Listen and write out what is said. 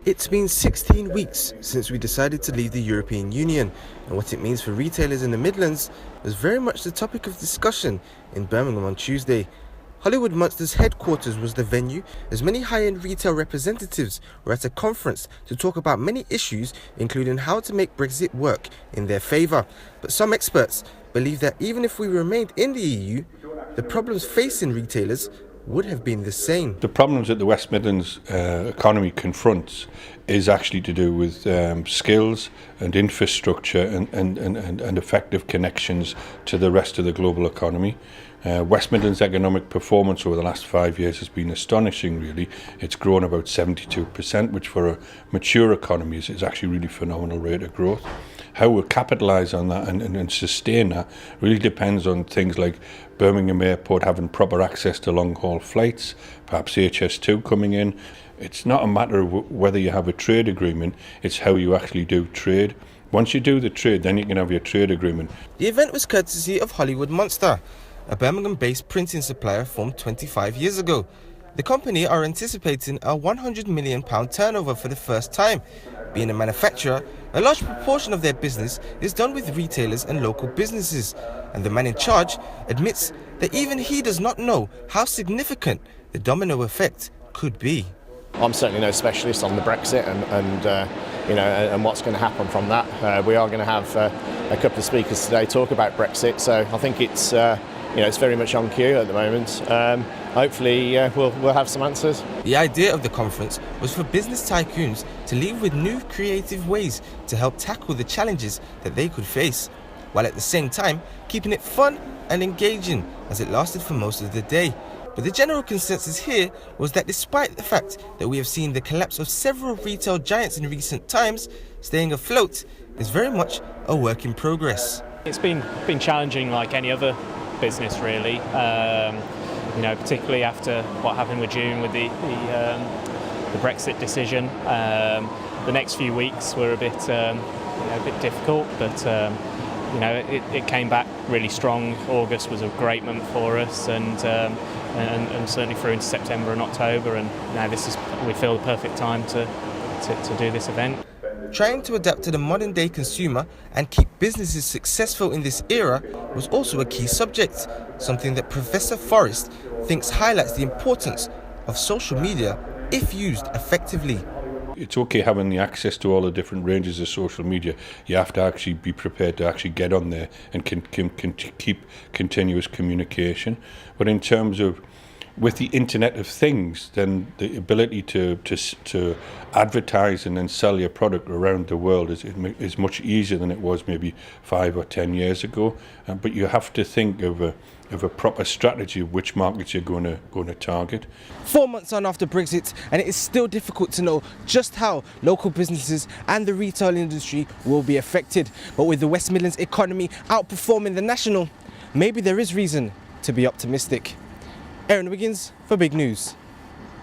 It's been 16 weeks since we decided to leave the European Union, and what it means for retailers in the Midlands was very much the topic of discussion in Birmingham on Tuesday. Hollywood Monster's headquarters was the venue, as many high-end retail representatives were at a conference to talk about many issues, including how to make Brexit work in their favour. But some experts believe that even if we remained in the EU, the problems facing retailers would have been the same. The problems that the West Midlands economy confronts is actually to do with skills and infrastructure and effective connections to the rest of the global economy. West Midlands economic performance over the last 5 years has been astonishing, really. It's grown about 72%, which for a mature economy is actually really phenomenal rate of growth. How we'll capitalise on that and sustain that really depends on things like Birmingham Airport having proper access to long-haul flights, perhaps HS2 coming in. It's not a matter of whether you have a trade agreement, it's how you actually do trade. Once you do the trade, then you can have your trade agreement. The event was courtesy of Hollywood Monster, a Birmingham-based printing supplier formed 25 years ago. The company are anticipating a £100 million turnover for the first time. Being a manufacturer, a large proportion of their business is done with retailers and local businesses, and the man in charge admits that even he does not know how significant the domino effect could be. I'm certainly no specialist on the Brexit and what's going to happen from that. We are going to have a couple of speakers today talk about Brexit, so I think it's very much on cue at the moment. Hopefully we'll have some answers. The idea of the conference was for business tycoons to leave with new creative ways to help tackle the challenges that they could face, while at the same time keeping it fun and engaging as it lasted for most of the day. But the general consensus here was that despite the fact that we have seen the collapse of several retail giants in recent times, staying afloat is very much a work in progress. It's been challenging like any other business, really. Particularly after what happened with June with the Brexit decision. The next few weeks were a bit difficult, but it came back really strong. August was a great month for us, and certainly through into September and October. And now we feel the perfect time to do this event. Trying to adapt to the modern day consumer and keep businesses successful in this era was also a key subject, something that Professor Forrest thinks highlights the importance of social media if used effectively. It's okay having the access to all the different ranges of social media. You have to actually be prepared to actually get on there and can keep continuous communication. But in terms of with the Internet of Things, then the ability to advertise and then sell your product around the world is much easier than it was maybe 5 or 10 years ago. But you have to think of a proper strategy of which markets you're going to target. 4 months on after Brexit, and it is still difficult to know just how local businesses and the retail industry will be affected. But with the West Midlands economy outperforming the national, maybe there is reason to be optimistic. Aaron Wiggins for Big News.